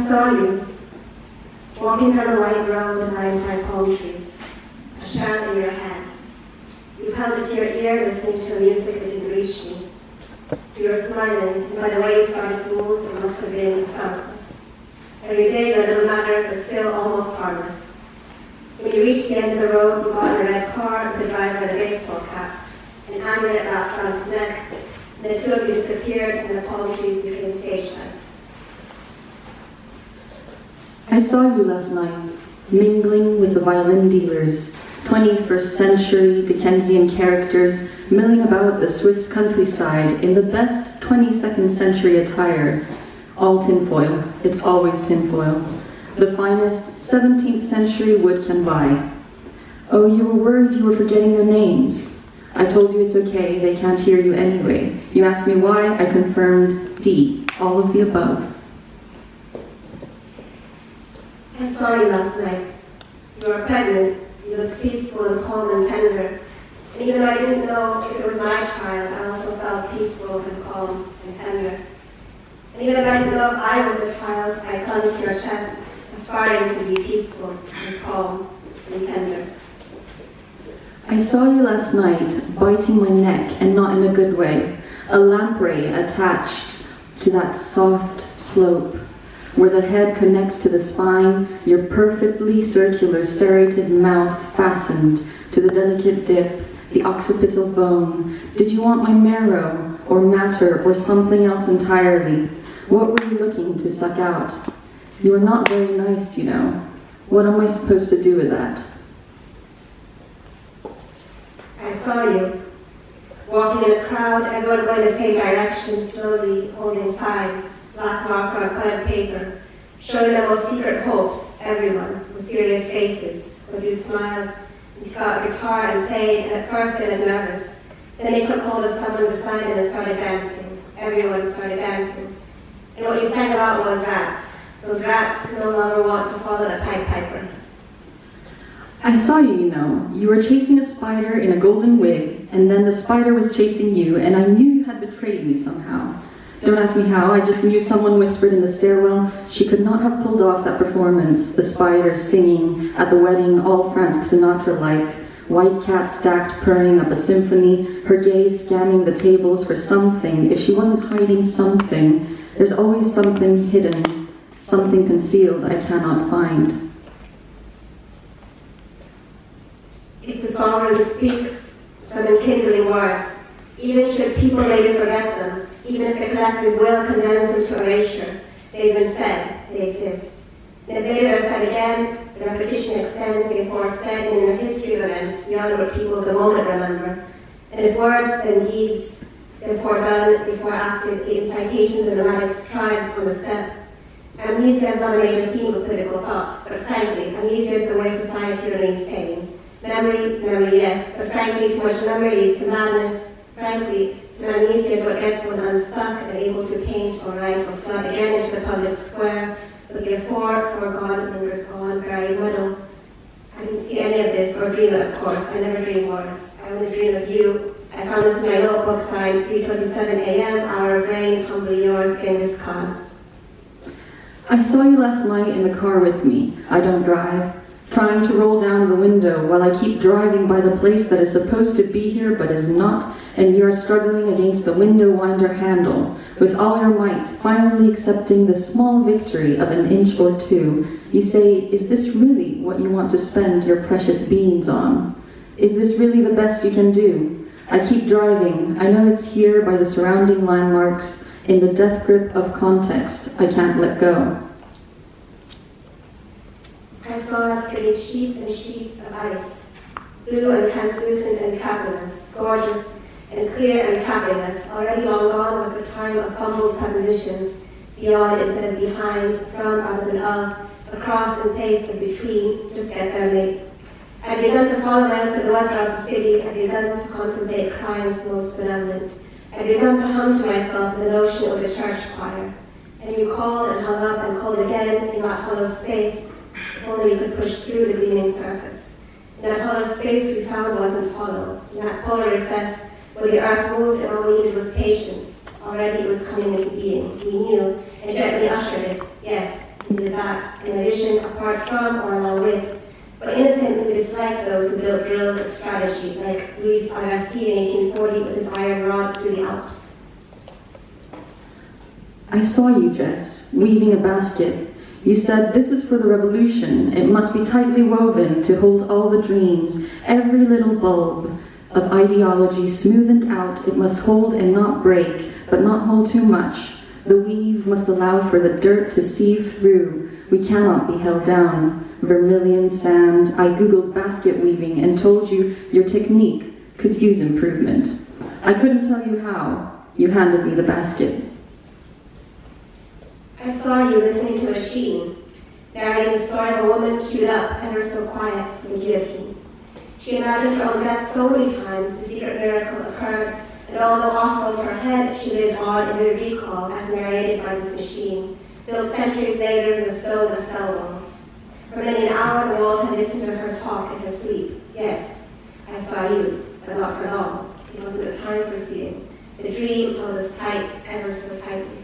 saw you, walking down a white road lined by palm trees, a shell in your hand. You held it to your ear, listening to music that didn't reach me. You were smiling, and by the way you started to move, it must have been salsa. Every day, a little matter, but still almost harmless. When you reached the end of the road, you bought a red car with the driver with a baseball cap, and handed it wrapped around his neck. The two of you disappeared, and the palm trees became stage lights. I saw you last night, mingling with the violin dealers, 21st century Dickensian characters milling about the Swiss countryside in the best 22nd century attire. All tinfoil, it's always tinfoil. The finest 17th century wood can buy. Oh, you were worried you were forgetting their names. I told you it's okay, they can't hear you anyway. You asked me why, I confirmed D, all of the above. I saw you last night. You were pregnant. You looked peaceful and calm and tender. And even though I didn't know if it was my child, I also felt peaceful and calm and tender. And even though I didn't know if I was the child, I clung to your chest, aspiring to be peaceful and calm and tender. I saw you last night, biting my neck, and not in a good way. A lamprey attached to that soft slope, where the head connects to the spine, your perfectly circular serrated mouth fastened to the delicate dip, the occipital bone. Did you want my marrow, or matter, or something else entirely? What were you looking to suck out? You are not very nice, you know. What am I supposed to do with that? I saw you, walking in a crowd, everyone going the same direction, slowly holding signs, black marker on colored paper, showing their most secret hopes, everyone, with serious faces. When you smiled, and took out a guitar and played, and at first they looked nervous. Then they took hold of someone beside them and started dancing. Everyone started dancing. And what you sang about was rats. Those rats who no longer want to follow the Pied Piper. I saw you, you know. You were chasing a spider in a golden wig, and then the spider was chasing you, and I knew you had betrayed me somehow. Don't ask me how, I just knew someone whispered in the stairwell she could not have pulled off that performance, the spider singing at the wedding, all Frank Sinatra-like, white cat stacked purring up a symphony, her gaze scanning the tables for something. If she wasn't hiding something, there's always something hidden, something concealed I cannot find. If the songwriter speaks some enkindling words, even should people later forget them, even if the collective will condemns them to erasure, they've been said, they exist. And if later they're said again, the repetition extends the aforesaid in a history of events beyond what people of the moment remember. And if words, then deeds, before done, before acted, the incitations and dramatic strives on the step. Amnesia is not a major theme of political thought, but frankly, amnesia is the way society remains sane. Memory, yes, but frankly, too much memory leads to madness. Frankly, so amnesia is what gets one unstuck and able to paint or write or flood again into the public square, but the foregone lingers on, very muddle. I didn't see any of this or dream it, of course. I never dream words. I only dream of you. I found this in my notebook signed 3:27 a.m., hour of rain, humbly yours, Genghis Khan. I saw you last night in the car with me. I don't drive. Trying to roll down the window while I keep driving by the place that is supposed to be here but is not, and you are struggling against the window winder handle with all your might, finally accepting the small victory of an inch or two. You say, is this really what you want to spend your precious beans on? Is this really the best you can do? I keep driving. I know it's here by the surrounding landmarks. In the death grip of context, I can't let go. I saw us beneath sheets and sheets of ice, blue and translucent and cavernous, gorgeous and clear and fabulous, already long gone was the time of fumbled prepositions, beyond instead of behind, from rather than of, across in place of between, just get there late. I'd begun to follow most of the weather of the city, I'd begun to contemplate crimes most benevolent. I'd begun to hum to myself the notion of the church choir. And you called and hung up and called again in that hollow space, if only we could push through the gleaming surface. In that hollow space we found wasn't hollow. In that polar recess where the earth moved and all we needed was patience. Already it was coming into being. We knew and gently ushered it. Yes, We did that in addition, apart from, or along with, but innocently disliked those who built drills of strategy, like Luis Agassiz in 1840 with his iron rod through the Alps. I saw you, Jess, weaving a basket. You said, this is for the revolution. It must be tightly woven to hold all the dreams, every little bulb of ideology smoothened out. It must hold and not break, but not hold too much. The weave must allow for the dirt to sieve through. We cannot be held down. Vermilion sand. I googled basket weaving and told you your technique could use improvement. I couldn't tell you how. You handed me the basket. I saw you listening to a sheen, narrating the story of a woman queued up, ever so quiet, in the guillotine. She imagined her own death so many times, the secret miracle occurred, and although awful to her head, she lived on in her recall as narrated by this machine, built centuries later in the stone of cell walls. For many an hour, the walls had listened to her talk in her sleep. Yes, I saw you, but not for long. It wasn't the time for seeing. The dream held us tight, ever so tightly.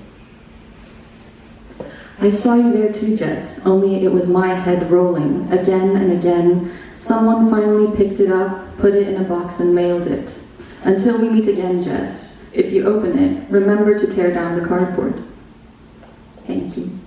I saw you there too, Jess, only it was my head rolling. Again and again, someone finally picked it up, put it in a box and mailed it. Until we meet again, Jess, if you open it, remember to tear down the cardboard. Thank you.